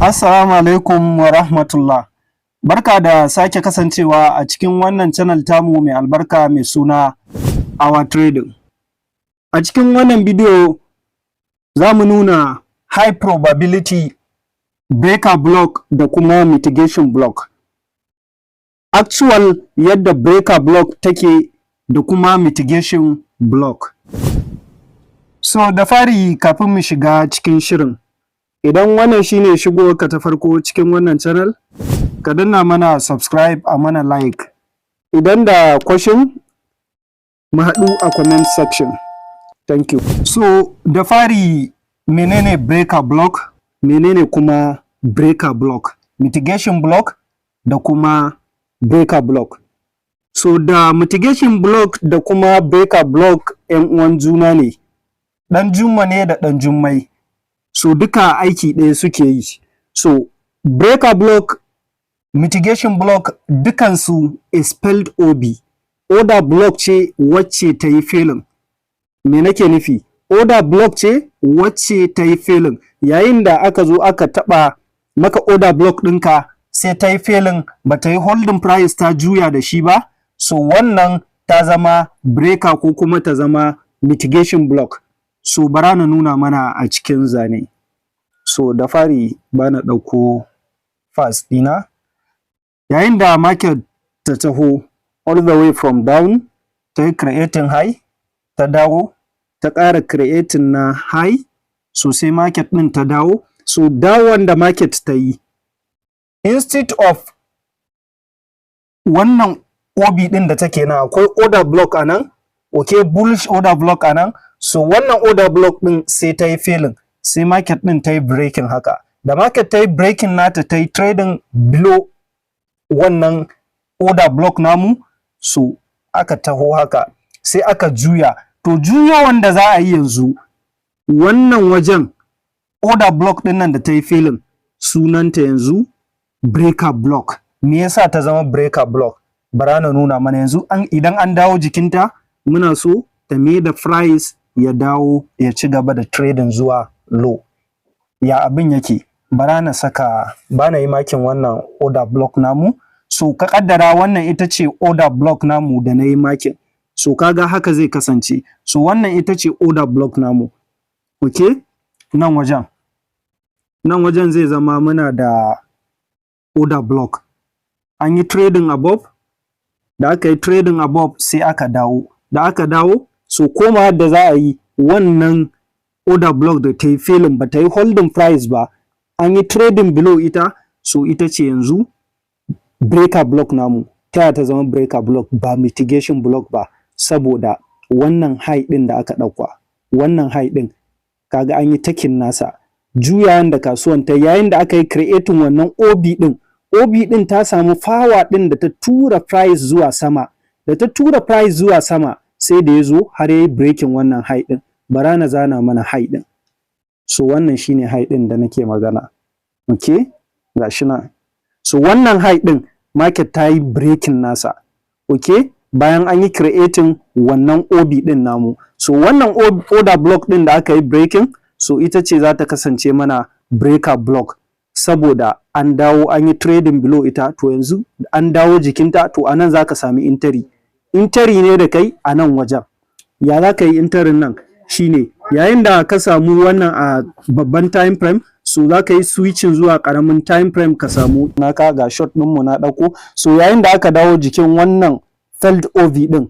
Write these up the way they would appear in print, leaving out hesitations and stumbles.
Assalamu alaikum wa rahmatullah. Barka da sake kasancewa a cikin wannan channel tamu mai albarka mai suna Our Trading. A cikin wannan bidiyo za mu nuna high probability breaker block da kuma mitigation block. Actual yadda breaker block take da kuma mitigation block. So da fari kafin mu shiga cikin shirin, idan wannan shine shigowarka ta farko cikin wannan channel, ka danna mana subscribe a mana like. Idan da question, mu haɗu a comment section. Thank you. So da fari, menene breaker block, menene kuma breaker block, mitigation block da kuma breaker block. So da mitigation block da kuma breaker block 'yan uwan juna ne, ɗan jumma ne da ɗan jummai. So duka aiki ɗaya suke yi. So breaker block, mitigation block dukansu is spelled OB. Order block ce wacce ta yi failing. Me nake nufi? Order block ce wacce ta yi failing. Yayin da aka zo aka taɓa maka order block ɗinka sai ta yi failing, ba ta yi holding price ta juya da shi ba. So wannan ta zama breaker ko kuma ta zama mitigation block. So bara na nuna mana a cikin zane. So da fari bana ɗauko fast ɗina. Yayin da market ta taho all the way from down, ta yi creating high, ta dawo, ta ƙara creating na high, so sai market ɗin ta dawo. So dawon da market ta yi, instead of wannan OB ɗin da take nan, akwai order block a nan, okay, bullish order block a nan. So wannan order block ɗin sai ta yi failing, sai market ɗin ta yi breaking haka. Da market ta yi breaking nata, ta yi trading below wannan order block namu, so aka taho haka, sai aka juya. To juyawan da za a yi yanzu, wannan wajen order block ɗin nan da ta yi failing, sunanta yanzu breaker block. Me yasa ta zama breaker block? Bara na nuna mana yanzu. Idan an dawo jikinta, muna so ta mai da price ya dawo ya ci gaba da trading zuwa low. Ya abin yake? Bara na yi makin wannan order block namu. So ka kaddara wannan ita ce order block namu da na yi makin. So kaga haka zai kasance. So wannan ita ce order block namu. Okay? Nan wajen zai zama muna da order block. An yi trading above. Da aka yi trading above sai aka dawo. Da aka dawo, so koma da za a yi wannan order block da ta yi failing, ba ta yi holding price ba, an yi trading below ita, so ita ce yanzu breaker block namu. Ta ta zama breaker block ba mitigation block ba, saboda wannan high ɗin da aka ɗauka, wannan high ɗin kaga an yi taking nasa, juyawan da kasuwan ta yayin da aka yi creating wannan OB ɗin ta samu power ɗin da ta tura price zuwa sama. Da ta tura price zuwa sama, sai da ya zo har ya yi breaking wannan high ɗin. Bara na zana mana high ɗin. So wannan shine high ɗin da nake magana. Okay? Ga shi nan. So wannan high ɗin market ta yi breaking nasa. Okay? Bayan an yi creating wannan OB ɗin namu. So wannan order block ɗin da aka yi breaking, so ita ce za ta kasance mana breaker block. Saboda an dawo an yi trading below ita, to yanzu an dawo jikinta, to anan za ka sami entry. Entry ne da kai a nan wajen. Ya za ka yi entry nan? Shine yayin da ka samu wannan a babban time frame, so za ka yi switching zuwa ƙaramin time frame ka samu naka. Ga short ɗinmu na ɗauko. So yayin da aka dawo jikin wannan failed OV ɗin,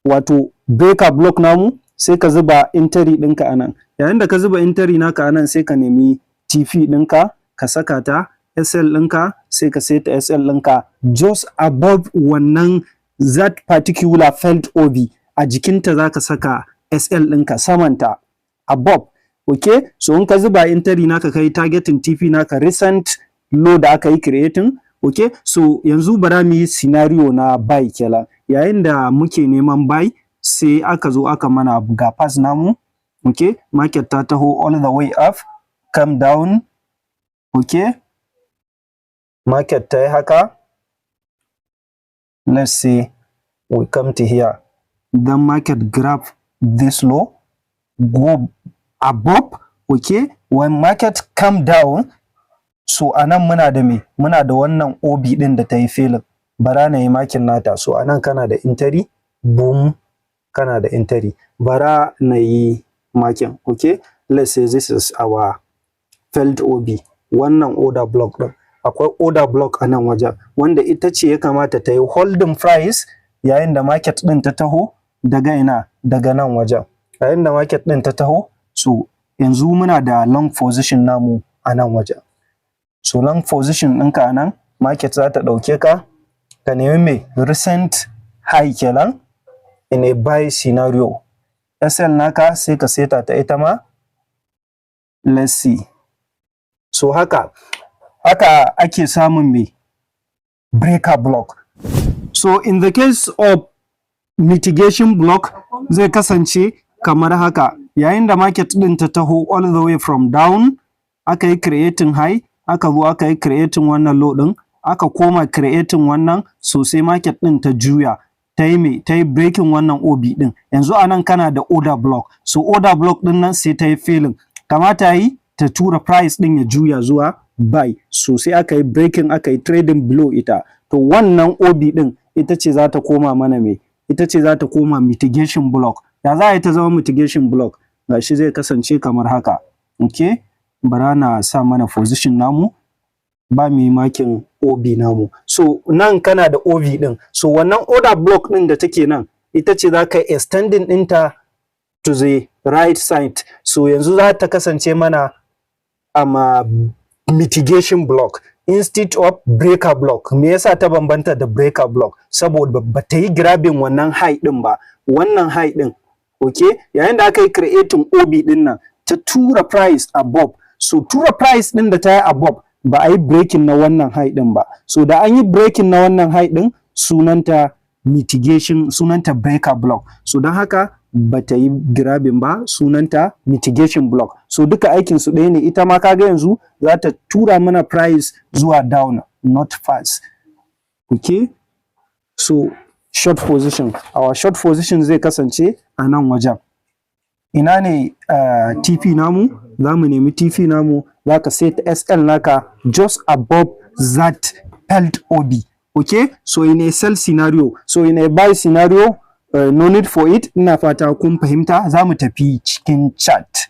wato breaker block namu, sai ka zuba entry ɗinka a nan. Yayin da ka zuba entry naka a nan, sai ka nemi TP ɗinka, ka saka ta, SL ɗinka, sai ka saita SL ɗinka just above wannan that particular failed OV. A jikinta za ka saka SL ɗinka, samanta above. Okay? So in ka zuba entry naka, kai targeting TP naka recent low da aka yi creating. Okay? So yanzu bara mu yi scenario na buy kenan. Yayin da muke neman buy, sai aka zo aka mana ga pass namu. Okay? Market ta taho all the way up, come down. Okay? Market ta yi haka. Let's say we come to here. Then market grab this low, go above. Okay? When market come down, so anan muna da me, muna da wannan OB din da ta yi failing, bara na yi makin nata, so anan kana da entry, boom, kana da entry, bara na yi makin. Okay, let's say this is our failed OB, wannan order block din, akwai order block a nan wajen wanda ita ce ya kamata ta yi holding price yayin da market din ta taho daga ina, daga nan wajen, yayin da market din ta taho, so yanzu muna da long position namu a nan wajen. So long position ɗinka a nan, market za ta ɗauke ka, ka nemi mai recent high kenan in a buy scenario. SL naka sai ka seta ta ita ma, let's see. So haka ake samun mai breaker block. So in the case of mitigation block zai kasance kamar haka, yayin da market ɗin ta taho all the way from down, aka yi creating high, aka zo aka yi creating wannan low ɗin, aka koma creating wannan, so sai market ɗin ta juya, ta yi breaking wannan OB ɗin. Yanzu a nan kana da order block, so order block ɗin nan sai ta yi failing, kamata yi ta tura price ɗin ya juya zuwa buy, so sai aka yi breaking, aka yi trading below ita, to wannan OB ɗin ita ce za ta koma mana me, ita ce za ta koma mitigation block. Ya za a yi ta zama mitigation block? Gashi zai kasance kamar haka. Okay, bara na sa mana position namu, ba mu yi makin OB namu. So nan kana da OB ɗin, so wannan order block ɗin da take nan ita ce za ka yi extending ɗinta to the right side, so yanzu za ta kasance mana mitigation block instead of breaker block. Me yasa ta bambanta da breaker block? Saboda ba ta yi grabbing wannan high ɗin ba, wannan high ɗin. Okay, yayin da aka yi creating OB ɗin nan, ta tura price above, so tura price ɗin da ta yi above ba a yi breaking na wannan high ɗin ba, so da an yi breaking na wannan high ɗin sunanta mitigation, sunanta breaker block, so don haka ba ta yi grabbing ba, sunanta mitigation block. So duka aikin su ɗaya ne, ita ma kaga yanzu za ta tura mana price zuwa down, not fast. Okay, so short position, our short position zai kasance a nan wajen. Ina ne TP namu? Za mu nemi TP namu, za ka set SL naka just above that held OB. Okay, so in a sell scenario, so in a buy scenario, no need for it. Ina fata kun fahimta. Za mu tafi cikin chart.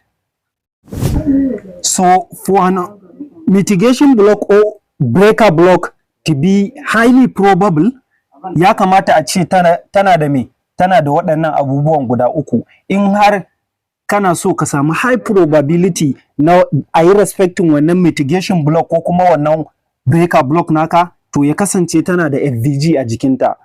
So for an mitigation block or breaker block to be highly probable, ya kamata a ce tana da me? Tana da waɗannan abubuwan guda uku. In har kana so ka samu high probability na a yi respecting wannan mitigation block ko kuma wannan breaker block naka, to ya kasance tana da FVG a jikinta.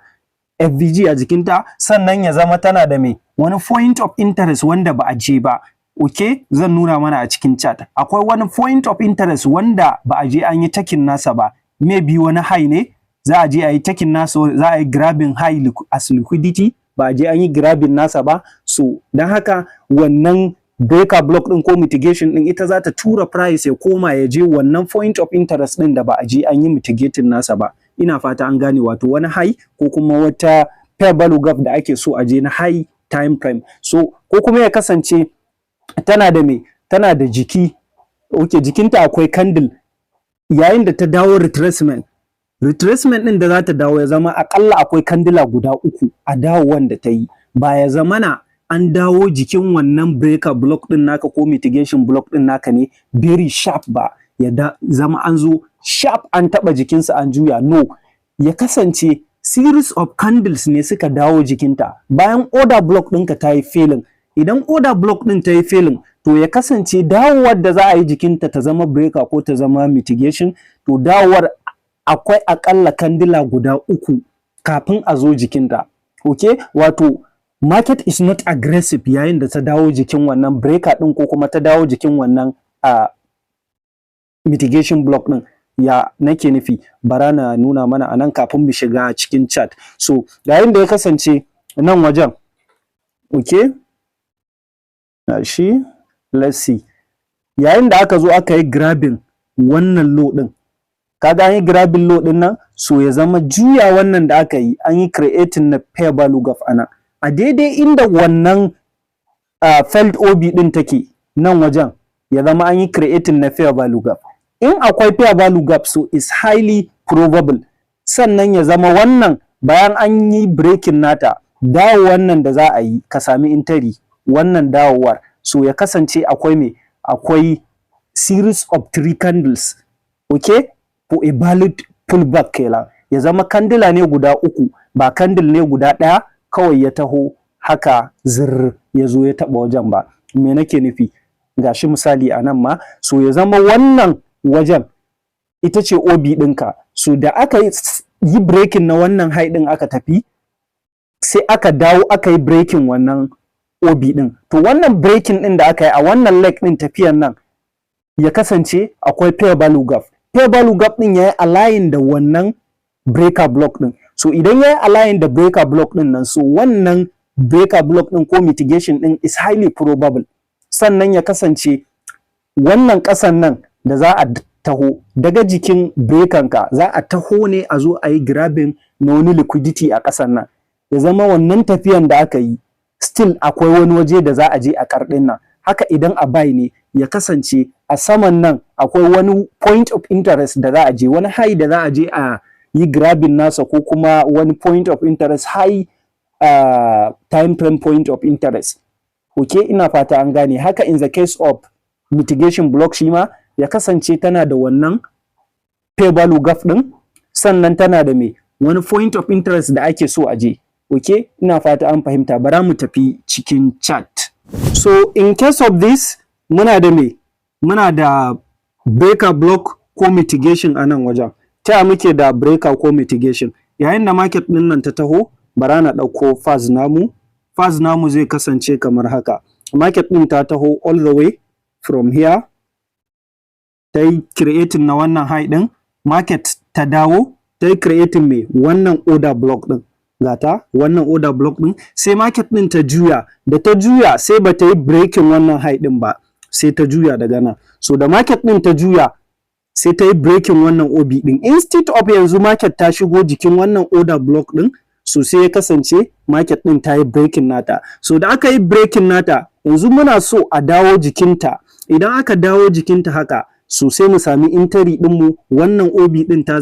FVG a jikinta, sannan ya zama tana da me? Wani point of interest wanda ba a je ba. Okay, zan nuna mana a cikin chat. Akwai wani point of interest wanda ba a je an yi taking nasa ba. Maybe wani high ne, za a je a yi taking nasa, za a yi grabbing high as liquidity, ba a je an yi grabbing nasa ba. So don haka wannan breaker block ɗin ko mitigation ɗin ita za ta tura price ya koma ya je wannan point of interest ɗin da ba a je an yi mitigating nasa ba. Ina fata an gane, wato wani high ko kuma wata fair value gap da ake so a je na high time frame. So ko kuma ya kasance tana da me? Tana da jiki. Okay, jikinta akwai candle, yayin da ta dawo retracement ɗin da za ta dawo ya zama akalla akwai kandila guda uku a dawowan da ta yi, ba ya zamana an dawo jikin wannan breaker block ɗin naka ko mitigation block ɗin naka ne very sharp ba, ya zama an zo sharp an taɓa jikinsa an juya. No, ya kasance series of candles ne suka dawo jikinta bayan order block ɗinka ta yi failing. Idan order block ɗin ta yi failing, to ya kasance dawowar da za a yi jikinta ta zama breaker ko ta zama mitigation, to dawowar akwai akalla kandila guda uku kafin a zo jikinta. Okay, wato market is not aggressive yayin da ta dawo jikin wannan breaker ɗin ko kuma ta dawo jikin wannan mitigation block ɗin. Ya nake nufi? Bara na nuna mana anan kafin mu shiga cikin chat. So yayin da ya kasance nan wajen, okay, shi let's see, yayin da aka zo aka yi grabbing wannan low ɗin, kaga an yi grabbing low ɗin nan, so ya zama juya wannan da aka yi an yi creating na fair value gap ana a daidai inda wannan failed OB ɗin take nan wajen, ya zama an yi creating na fair value gap. in akwai fair value gap so is highly probable sannan ya zama wannan bayan an yi breaking nata dawo wannan da za a yi ka sami intari wannan dawowar so ya kasance akwai series of 3 candles okay for a valid pullback kenan ya zama kandila ne guda 3 ba candle ne guda 1 kawai ya taho haka zirr ya zo ya taba wajen ba. Me nake nufi gashi misali a nan ma so ya zama wannan wajen ita ce OB ɗinka so da aka yi breaking na wannan high ɗin aka tafi sai aka dawo aka yi breaking wannan OB ɗin to wannan breaking ɗin da aka yi a wannan leg ɗin tafiyan nan ya kasance akwai fair value gap. Fair value gap ɗin ya yi align da wannan breaker block ɗin so idan ya yi align da breaker block ɗin nan so wannan breaker block ɗin ko mitigation ɗin is highly probable sannan ya kasance wannan ƙasan nan da za a taho daga jikin breakanka za a taho ne a zo a yi grabbing na wani liquidity a ƙasan nan ya zama wannan tafiyan da aka yi still akwai wani waje da za a je a karɗin nan haka idan a buy ne ya kasance a saman nan akwai wani point of interest da za a je wani high da za a je a yi grabbing nasa ko kuma wani point of interest high time frame point of interest okay ina fata an gane haka in the case of mitigation block shi ma ya kasance tana da wannan fair value gap din sannan tana da wani point of interest da ake so a je okay ina fata an fahimta bara mu tafi cikin chart so in case of this muna da breaker block ko mitigation a nan wajen ta muke da breaker ko mitigation yayin da market din nan ta taho bara na ɗauko fast namu zai kasance kamar haka market ɗin ta taho all the way from here ta yi creating na wannan high ɗin market ta dawo ta yi creating wannan order block ɗin gata wannan order block ɗin sai market ɗin ta juya da ta juya sai ba ta yi breaking wannan high ɗin ba sai ta juya daga nan so da market ɗin ta juya sai ta yi breaking wannan OB ɗin instead of yanzu market ta shigo jikin wannan order block ɗin so sai ya kasance market ɗin ta yi breaking nata so da aka yi breaking nata yanzu muna so a dawo jikinta idan aka dawo jikinta haka so sai mu sami intari ɗinmu wannan OB ɗin ta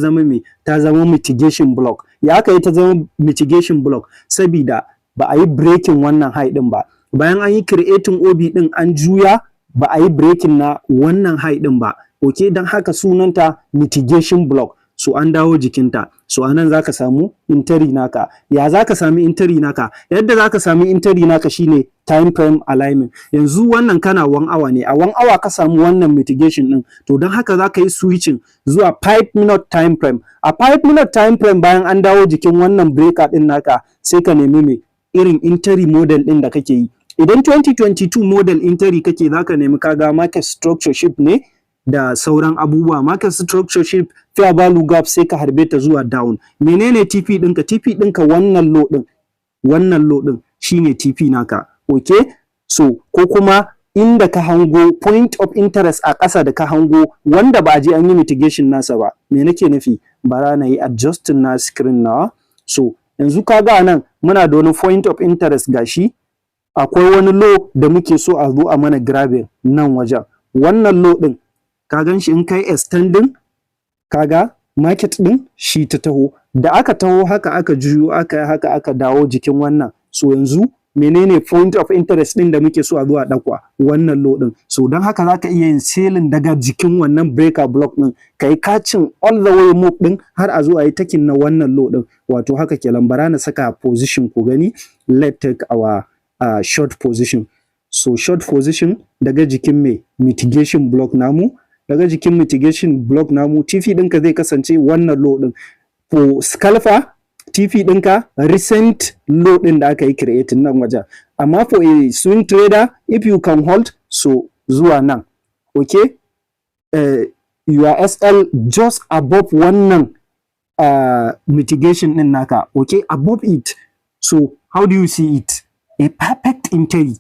zama mitigation block ya aka yi ta zama mitigation block sabida ba a yi breaking wannan high ɗin ba bayan an yi creating OB ɗin an juya ba a yi breaking na wannan high ɗin ba okay don haka sunanta mitigation block so an dawo jikinta so anan zaka samu intari naka ya zaka sami intari naka yadda zaka sami intari naka shine time frame alignment yanzu wannan kana 1 hour ne a 1 hour ka samu wannan mitigation din to don haka zaka yi switching zuwa 5 minute time frame a 5 minute time frame bayan an dawo jikin wannan breaker din naka sai ka nemi irin intari model din da kake yi idan 2022 model intari kake zaka nemi kaga market structure shift ne da sauran abubuwa market structure shift fair value gap sai ka harbe ta zuwa down menene TP ɗinka TP ɗinka wannan low ɗin shine TP naka okay so ko kuma inda ka hango point of interest a ƙasa da ka hango wanda ba a je an yi mitigation nasa ba me nake nufi bara na yi adjusting na screen nawa so yanzu kaga nan muna da wani point of interest gashi akwai wani low da muke so a zo a mana grabbing nan wajen wannan low ɗin ka gan shi in kai extending kaga market din shi ta taho da aka taho haka aka juyo aka dawo jikin wannan so yanzu menene point of interest din da muke so a zuwa dakwa wannan low din so don haka zaka iya yin selling daga jikin wannan breaker block din kai catching all the way move din har a zo a yi taking na wannan low din wato haka ke lambara na saka position ku gani let's take our short position so short position daga jikin mitigation block namu daga jikin mitigation block namu TP ɗinka zai kasance wannan low ɗin for scalper TP ɗinka recent low ɗin da aka yi creating nan wajen amma for a swing trader if you can hold so zuwa nan okay your SL just above wannan mitigation ɗin naka okay above it so how do you see it a perfect entry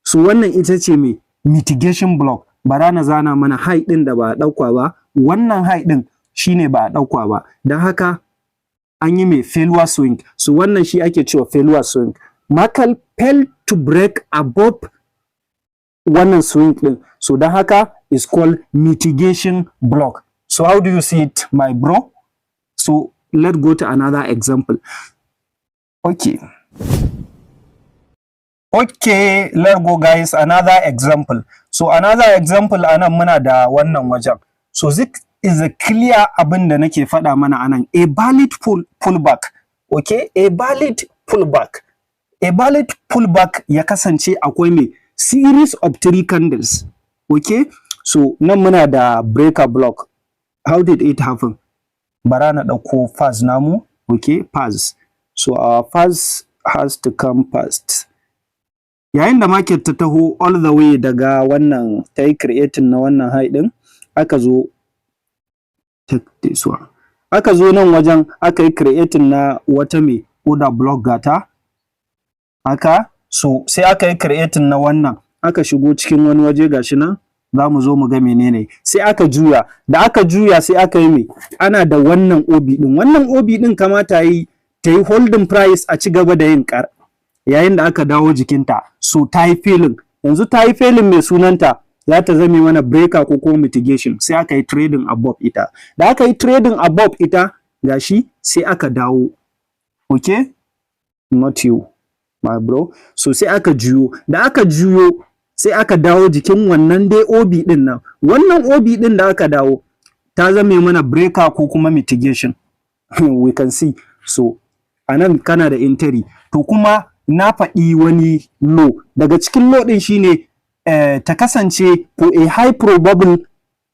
so wannan ita ce mitigation block bara na zana mana high ɗin da ba a ɗauka ba wannan high ɗin shine ba a ɗauka ba don haka an yi failure swing so wannan shi ake cewa failure swing market failed to break above wannan swing din. So don haka is called mitigation block. So how do you see it, my bro? So let's go to another example. Okay, let's go guys, another example. So another example anan muna da wannan wajen. So this is a clear abin da nake faɗa mana anan, a valid pullback. Okay, a valid pullback. A valid pullback ya kasance akwai me series of 3 candles. Okay, so nan muna da breaker block. How did it happen? Bara na ɗauko fast namu. Okay, fast. So our fast has to come first. Yayin da market ta taho all the way daga wannan ta yi creating na wannan high din, aka zo take this one. Aka zo nan wajen aka yi creating na wata me order block gata. Haka, so sai aka yi creating na wannan, aka shigo cikin wani waje gashi nan, za mu zo mu ga menene. Sai aka juya, da aka juya sai aka yi me, ana da wannan OB din. Wannan OB din kamata yi ta yi holding price a ci gaba da yin ƙar. Yayin da aka dawo jikinta, so ta yi failing. Yanzu ta yi failing mai sunanta, za ta zame mana breaker ko mitigation. Sai aka yi trading above ita. Da aka yi trading above ita, gashi sai aka dawo. Okay? Not you, my bro. So sai aka juyo. Da aka juyo, sai aka dawo jikin wannan dai OB din nan. Wannan OB din da aka dawo, ta zame mana breaker ko kuma mitigation. We can see. So, anan kana da entry. To kuma na faɗi wani low. Daga cikin low din shine ta kasance for a high probable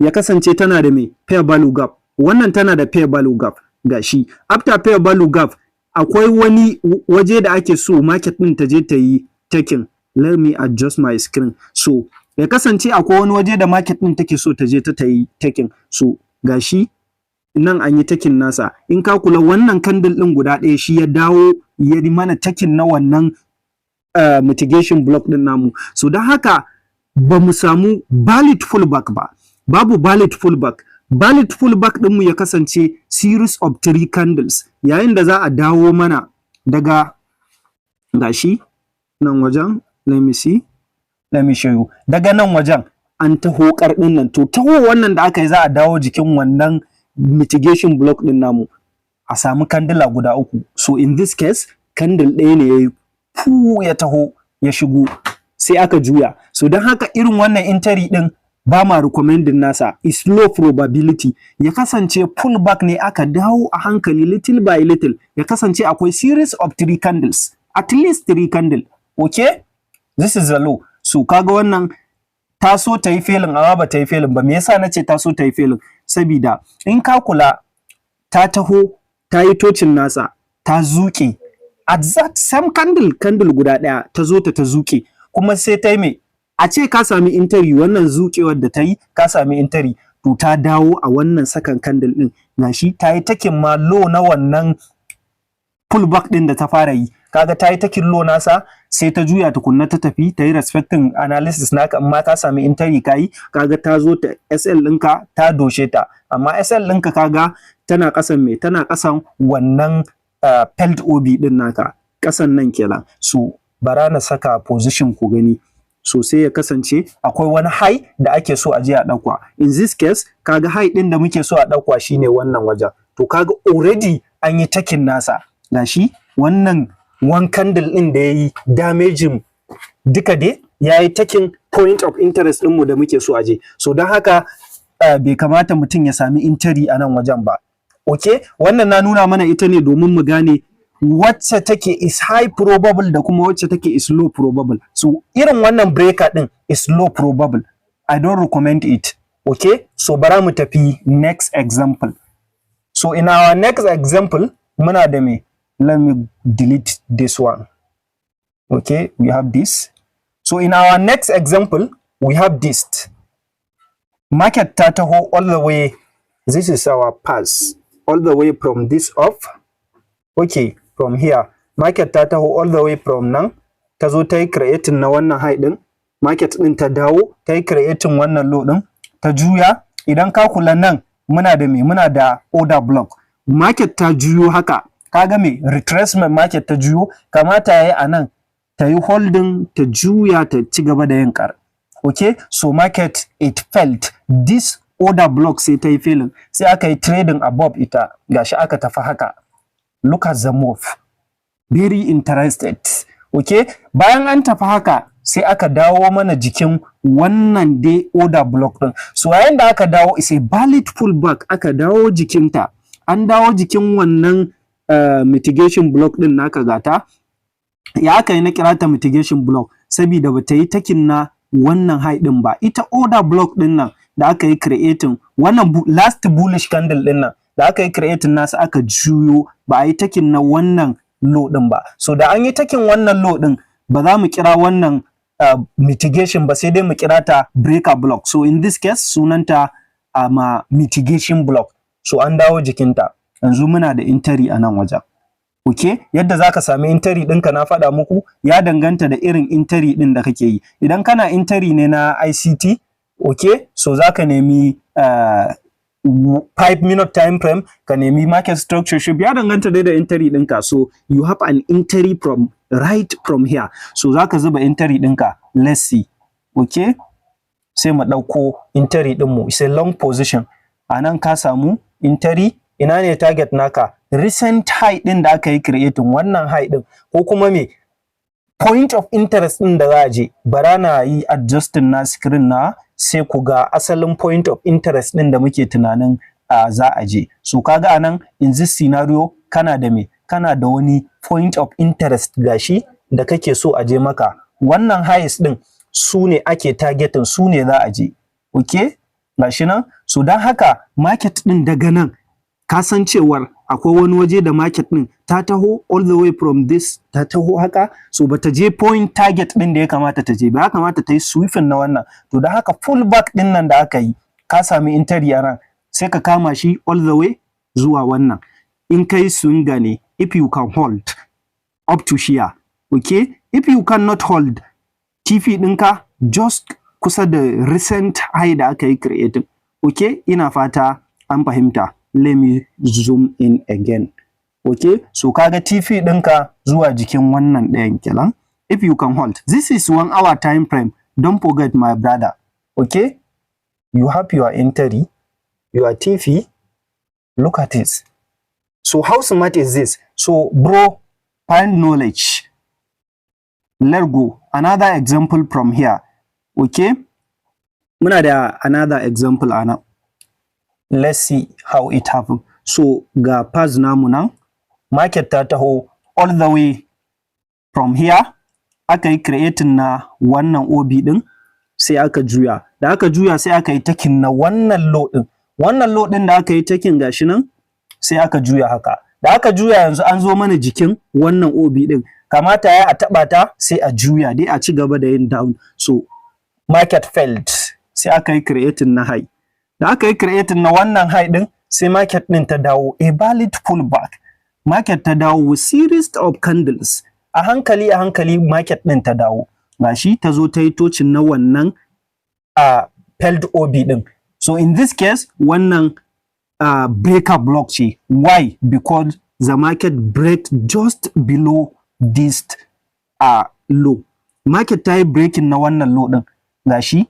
ya kasance tana da me fair value gap. Wannan tana da fair value gap gashi. After fair value gap akwai wani waje da ake so market din ta je ta yi taking. Let me adjust my screen. So ya kasance akwai wani waje da market din take so ta je ta yi taking. So gashi nan an yi taking nasa. In ka kula wannan candle din guda ɗaya shi ya dawo ya yi mana taking na wannan mitigation block din namu. So don haka ba mu samu valid pullback ba. Babu valid pullback. Valid pullback ɗinmu ya kasance series of 3 candles. Yayin da za a dawo mana daga gashi nan wajen, let me see, let me show you. Daga nan wajen an taho ƙarɗin nan. To taho wannan da aka yi za a dawo jikin wannan mitigation block din namu a samu candle guda uku. So in this case candle ɗaya ne yayi ya taho ya shigo sai aka juya. So don haka irin wannan entry din ba ma recommending nasa, is low probability. Ya kasance pullback ne aka dawo a hankali little by little. Ya kasance akwai series of 3 candles, at least 3 candle. Okay, this is a low. So kaga wannan ta so ta yi failing amma ba ta yi failing ba. Me yasa nace ta so ta yi failing? Sabida in ka kula ta taho ta yi tocin nasa ta zuke at that same candle guda ɗaya ta zo ta zuke kuma sai ta yi me, a ce ka sami entry wannan zukewar da ta yi ka sami entry, to ta dawo a wannan second candle din gashi ta yi taking ma low na wannan pullback din da ta fara yi. Kaga ta yi taking low nasa sai ta juya tukunna ta tafi ta yi respecting analysis naka, amma ka sami entry kai kaga ta zo ta SL ɗinka ta doshe ta, amma SL ɗinka kaga tana ƙasan me, tana ƙasan wannan pelt OB din naka, ƙasan nan kenan. So bara na saka position ku gani. So sai ya kasance akwai wani high da ake so a je a ɗauka. In this case kaga high ɗin da muke so a ɗauka shine wannan wajen. To kaga already an yi taking nasa gashi wannan one candle ɗin da ya yi damaging duka dai ya yi taking point of interest ɗinmu da muke so a je. So don haka bai kamata mutum ya sami entry a nan wajen ba. Okay, wannan na nuna mana ita ne domin mu gane wacce take is high probable da kuma wacce take is low probable. So irin wannan breaker ɗin is low probable. I don't recommend it. Okay, so bara mu tafi next example. So in our next example muna da me, let me delete this one. Okay, we have this. So in our next example we have this. Market ta taho all the way, this is our pass, all the way from this off. Okay, from here market ta taho all the way from nan ta zo ta yi creating na wannan high din, market din ta dawo ta yi creating wannan low din, ta juya. Idan ka kula nan muna da me, muna da order block. Market ta juyo haka, kaga me, retracement market ta juyo, kamata yayi anan ta yi holding ta juya ta ci gaba da yin kar. okay, so market it felt this order block sai ta yi failing, sai aka yi trading above ita, gashi aka tafi haka. Look at the move, very interested, okay. Bayan an tafi haka sai aka dawo mana jikin wannan dai order block din. So yayin da aka dawo is a valid pullback, aka dawo jikinta, an dawo jikin wannan mitigation block din naka gata. Ya aka yi na kira ta mitigation block saboda bata yi takin na wannan high din ba. Ita order block din nan da aka yi creating wannan last bullish candle din nan da aka yi creating nasu aka juyo, ba a yi takin na wannan low din ba. So da an yi takin wannan low din, ba za mu kira wannan mitigation ba, sai dai mu kira ta breaker block. So in this case sunanta mitigation block. So an dawo jikinta, yanzu muna da entry a nan wajen. Okay, yadda zaka sami entry ɗinka na faɗa muku ya danganta da irin entry ɗin da kake yi. Idan kana entry ne na ICT, okay, so zaka nemi 5-minute time frame, ka nemi market structure shift, ya danganta dai da entry ɗinka. So you have an entry from right from here. So zaka zuba entry ɗinka, let's see. Okay, sai mu ɗauko entry ɗinmu, it's a long position. A nan ka samu entry, ina ne target naka? Recent high din da aka yi creating, wannan high din, ko kuma me point of interest din da za a je. Bara na yi adjusting na screen na, sai ku ga asalin point of interest din da muke tunanin za a je. So kaga anan in this scenario kana da me, kana da wani point of interest gashi da kake so a je maka. Wannan highs din su ne ake targeting, su ne za a je. Okay, gashi nan. So dan haka market din daga nan kasancewar akwai wani waje da market din ta taho all the way from this, ta taho haka, so bata je point target din da ya kamata ta je ba, ya kamata ta yi sweeping na wannan. To da haka pullback din nan da aka yi, ka sami entry a ran, sai ka kama shi all the way zuwa wannan. In kai swinger ne, if you can hold up to here, okay, if you cannot hold, kifi ɗinka just kusa da recent high da aka yi creating. Okay, ina fata an fahimta. Let me zoom in again. Okay, so kaga TP ɗinka zuwa jikin wannan ɗayan kenan. If you can hold, this is 1 hour time frame. Don't forget my brother. Okay, you have your entry, your TP. Look at this. So how smart is this? So bro, find knowledge. Let's go. Another example from here. Okay, muna da another example ana. Let's see how it happened. So ga pass namu nan, market ta taho all the way from here, aka yi creating na wannan OB din, sai aka juya. Da aka juya sai aka yi taking na wannan low din. Wannan low din da aka yi taking gashi nan, sai aka juya haka. Da aka juya yanzu an zo mana jikin wannan OB din. Kamata ya a taɓa ta sai a juya dai a ci gaba da yin down. So market failed, sai aka yi creating na high. Da aka yi creating na wannan high din, sai market din ta dawo a valid pullback. Market ta dawo with series of candles. A hankali market din ta dawo. Gashi ta zo ta yi tocin na wannan failed OB din. So in this case, wannan breaker block ce. Why? Because the market break just below this low. Market ta yi breaking na wannan low din. Gashi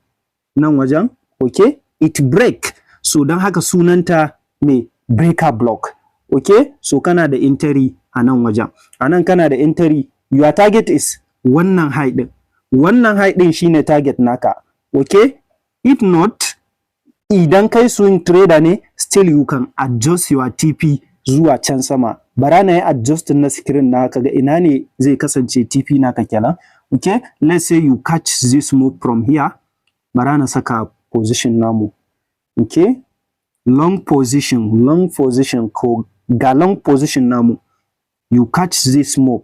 nan wajen, okay? It break, so don haka sunanta mai breaker block. Okay, so kana da entry a nan wajen, a nan kana da entry, your target is wannan high din. Wannan high din shine target naka. Okay, if not, idan kai swing trader ne, still you can adjust your TP zuwa can sama. Bara na yi adjust na screen na kaga ina ne zai kasance TP naka kenan. Okay, let's say you catch this move from here. Bara na saka position namu. Okay, long position ko ga long position namu. You catch this move,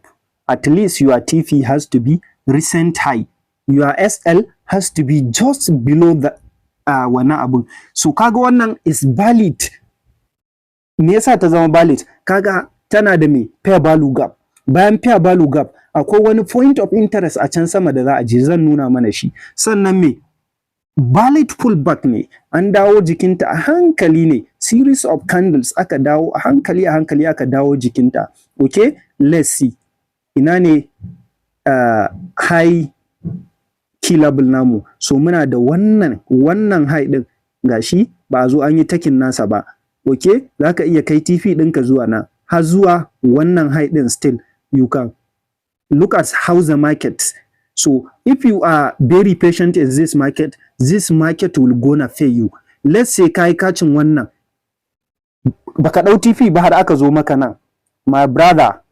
at least your TP has to be recent high, your SL has to be just below the wannan abun. So kaga wannan is valid. Me yasa ta zama valid? Kaga tana da me fair value gap. Bayan fair value gap akwai wani point of interest a can sama da za a je, zan nuna mana shi. Sannan me valid pullback ne, an dawo jikinta a hankali ne, series of candles aka dawo a hankali aka dawo jikinta. Okay, let's see ina ne high key level namu. So muna da wannan high din gashi ba a zo an yi taking nasa ba. Okay, zaka iya kai TP ɗinka zuwa nan har zuwa wannan high din still you can look at how the market. So if you are very patient in this market will gonna pay you. Let's say kai kacin wannan baka ɗau TP ba har aka zo maka nan. My brother,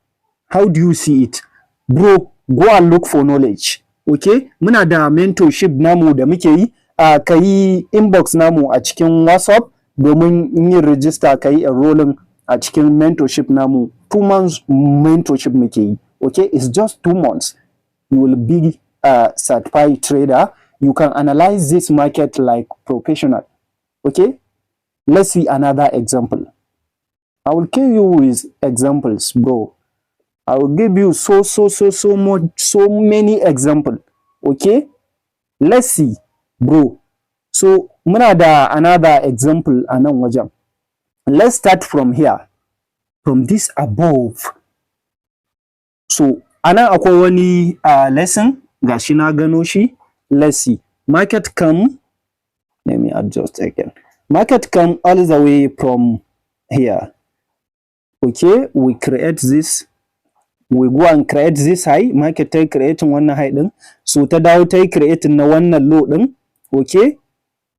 how do you see it? Bro, go and look for knowledge. Okay, muna da mentorship namu da muke yi. Ka yi inbox namu a cikin WhatsApp domin yin register, ka yi enrolling a cikin mentorship namu. 2 months mentorship muke yi. Okay, it's just 2 months. You will be a certified trader. You can analyze this market like professional. Okay, let's see another example. I will kill you with examples, bro. I will give you so many examples. Okay, let's see, bro. So muna da another example a nan wajen. Let's start from here, from this above. So anan akwai wani lesson gashi na gano shi. Let's see. Market come, let me adjust again. Market come all the way from here. Okay, we create this. We go and create this high. Market ta creating wannan high din. So ta dawo ta creating na wannan low din. Okay,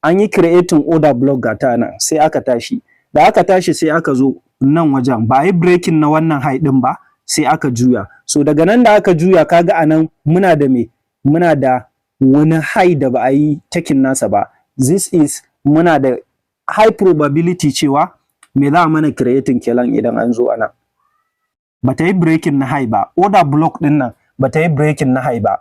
an yi creating order block ga ta nan sai aka tashi. Da aka tashi sai aka zo nan wajen ba yi breaking na wannan high din ba sai aka juya. So daga nan da aka juya kaga anan muna da me? Muna da wani high da ba a yi taking nasa ba. This is muna da high probability cewa me za a mana creating kenan idan an zo anan. Bata yi breaking na high ba. Order block din nan bata yi breaking na high ba.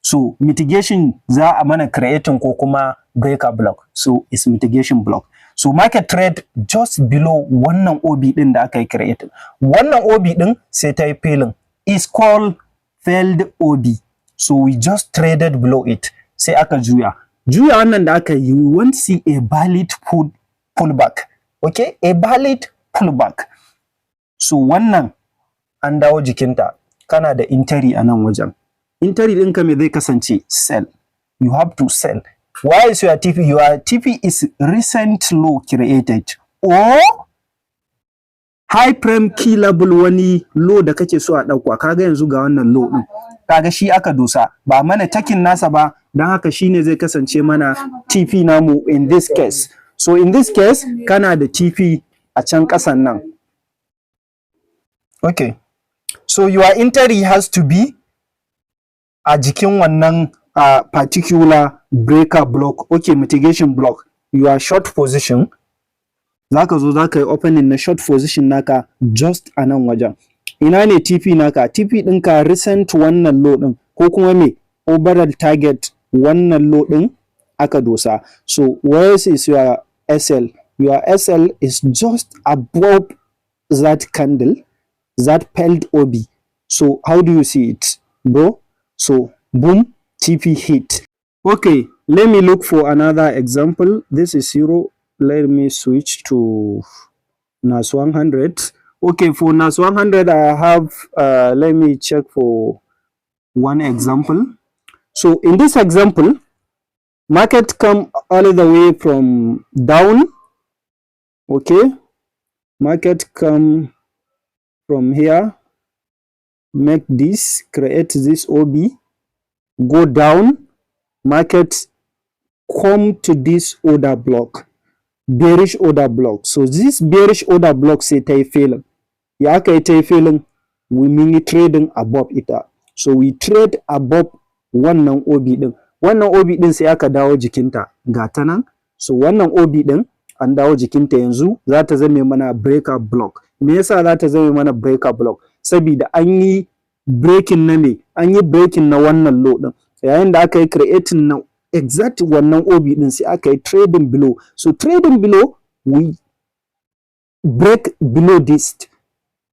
So mitigation za a mana creating ko kuma breaker block. So it's mitigation block. So market trade just below wannan OB din da aka yi creating. Wannan OB din sai ta yi failing. It's called failed OB. So we just traded below it. Sai aka juya. Juya wannan da aka yi, we want to see a valid pullback. Okay, a valid pullback. So wannan an dawo jikinta, kana da entry a nan wajen. Entry ɗinka me zai kasance? Sell. You have to sell. Why is your TP? Your TP is recent low created or high prime key level wani low da kake so a ɗauka. Kaga yanzu ga wannan low ɗin. Kaga shi aka dosa. Ba mana takin nasa ba, don haka shine zai kasance mana TP namu in this case. So in this case, kana da TP a can ƙasan nan. Okay. So your entry has to be a jikin wannan particular breaker block. Okay, mitigation block. Your short position. Zaka zo zaka yi opening na short position naka just a nan wajen. Ina ne TP naka? TP ɗinka recent wannan low ɗin ko kuma me overall target wannan low ɗin aka dosa. So where is your SL? Your SL is just above that candle, that failed OB. So how do you see it, bro? So boom, TP hit. Okay, let me look for another example. This is 0. Let me switch to NAS 100. Okay, for NAS 100 I have let me check for one example. So in this example, market come all the way from down. Okay, market come from here, make this, create this OB, go down, market come to this order block, bearish order block. So this bearish order block say ta yi failing. Ya aka yi ta yi failing? We mini trading above ita. So we trade above wannan OB din. Wannan OB din sai aka dawo jikinta ga ta nan. So wannan OB din an dawo jikinta yanzu za ta zame mana breaker block. Me yasa za ta zame mana breaker block? Saboda an yi breaking na me? An yi breaking na wannan low din. Yayin da aka yi creating na exact wannan OB din sai aka yi trading below. So trading below, we break below this.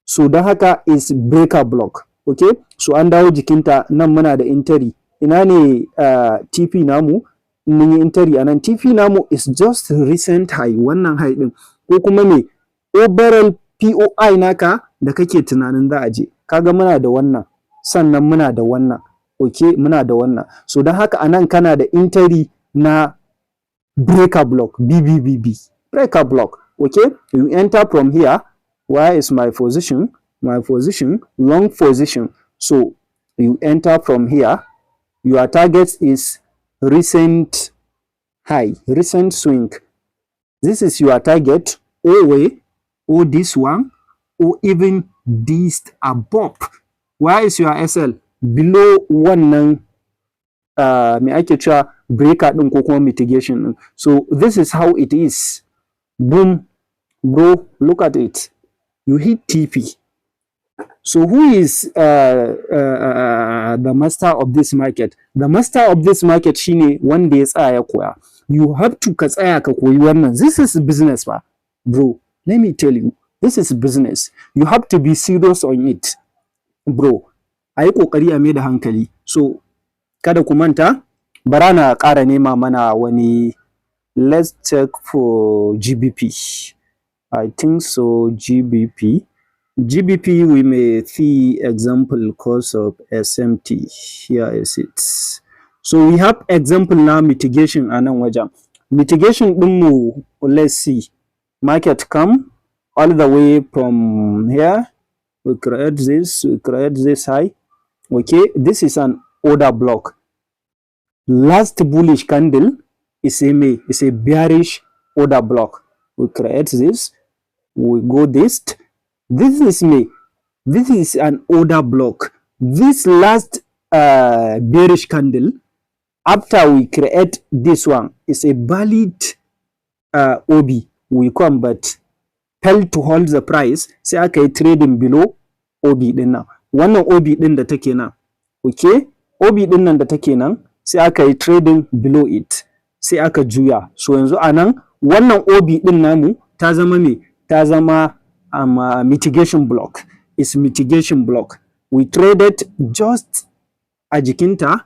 So don haka is breaker block. Okay, so an dawo jikinta nan muna da entry. Ina ne TP namu? Mun yi entry anan. TP namu is just recent high, wannan high din ko kuma me overall POI naka da kake tunanin za a je. Kaga muna da wannan, sannan muna da wannan. okay, muna da wannan. So don haka anan kana da entry na breaker block, BBBB, breaker block, okay. You enter from here. Where is my position? My position, long position. So you enter from here. Your target is recent high, recent swing. This is your target, or way, or this one, or even this above. Where is your SL? Below wannan me ake cewa breaker din ko kuma mitigation din. So this is how it is. Boom, bro, look at it. You hit TP. So who is the master of this market? The master of this market shine wanda ya tsaya ya koya. You have to ka tsaya ka koyi wannan. This is business ba, bro. Let me tell you, this is business. You have to be serious on it, bro. A yi kokari a mai da hankali. So kada ku manta, bara na ƙara nema mana wani. Let's check for GBP. I think so, GBP. GBP, we may see example cost of SMT. Here is it. So we have example now mitigation anan wajen. Mitigation ɗinmu, let's see. Market come all the way from here. We create this high. Okay, this is an order block. Last bullish candle is a bearish order block. We create this. We go this. This is This is an order block. This last bearish candle, after we create this one, is a valid OB. We come but fail to hold the price. Sai aka yi trading below OB din nan. Wannan OB din da take nan. Okay? OB din nan da take nan, sai aka yi trading below it. Sai aka juya. So yanzu anan wannan OB din namu ta zama me? Ta zama mitigation block. It's mitigation block. We traded just a jikinta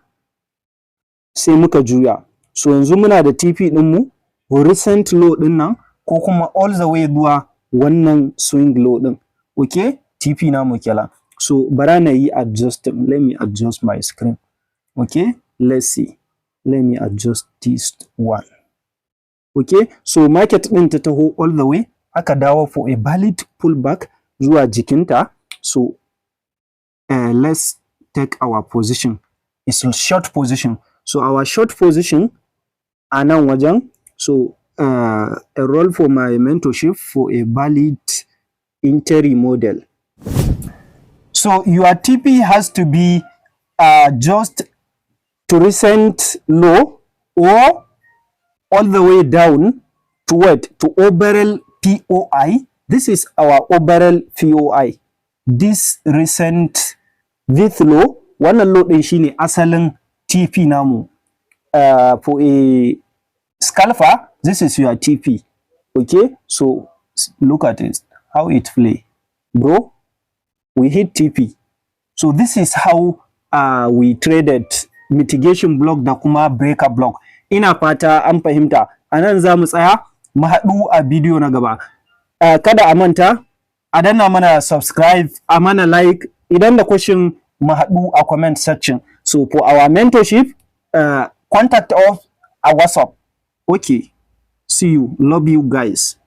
sai muka juya. So yanzu muna da TP ɗinmu, recent low ɗin nan ko kuma all the way zuwa wannan swing low ɗin. Okay? TP namu kenan. So bara na yi adjusting. Let me adjust my screen. Okay? Let's see. Let me adjust this one. Okay? So market ɗin ta taho all the way, aka dawo for a valid pullback zuwa jikinta. So let's take our position. It's a short position. So our short position anan wajen. So enroll for my mentorship for a valid entry model. So your TP has to be just to recent low or all the way down to what? To overall POI. This is our overall POI. This recent, this low, wannan low din shine asalin TP namu. For a scalper, this is your TP. Okay, so look at it, how it play, bro. We hit TP. So this is how we traded mitigation block da kuma breaker block. Ina fata an fahimta. Anan za mu tsaya, mu haɗu a bidiyo na gaba. Kada a manta, a danna mana subscribe, a mana like, idan da question mu haɗu a comment section. So for our mentorship, contact us a WhatsApp. Okay, see you, love you guys.